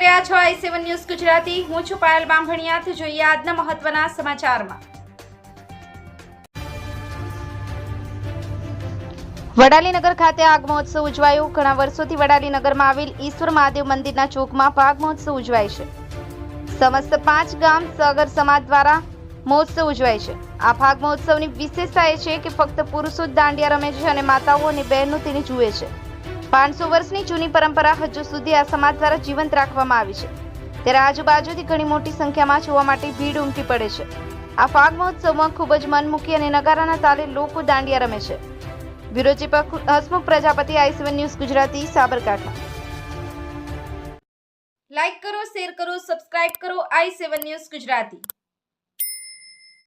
રહ્યા છો i7 news Gujarati. હું છું પાયલ બામભણિયા। જોઈએ આજના મહત્વના સમાચારમાં। વડાલીનગર ખાતે આગ મહોત્સવ ઉજવાયો। ઘણા વર્ષોથી વડાલીનગરમાં આવેલ ઈશ્વર મહાદેવ મંદિરના ચોકમાં આગ મહોત્સવ ઉજવાય છે। સમસ્ત 5 ગામ સાગર સમાજ દ્વારા મહોત્સવ ઉજવાય છે। આ આગ મહોત્સવની વિશેષતા એ છે કે ફક્ત પુરુષો જ દાંડિયા રમે છે અને માતાઓ અને બહેનો તેને જુએ છે। 500 વર્ષની જૂની પરંપરા હજુ સુધી આ સમાજ દ્વારા જીવંત રાખવામાં આવી છે, ત્યારે આજુબાજુથી ઘણી મોટી સંખ્યામાં જોવા માટે ભીડ ઉમટી પડે છે। આ ફાગ મહોત્સવમાં ખૂબ જ મનમુકી અને નગારાના તાલે લોકો દાંડિયા રમે છે। Bureau chief Hasmukh Prajapati, i7 news Gujarati, Sabarkantha. Like કરો, શેર કરો, સબસ્ક્રાઇબ કરો i7 ન્યૂઝ ગુજરાતી।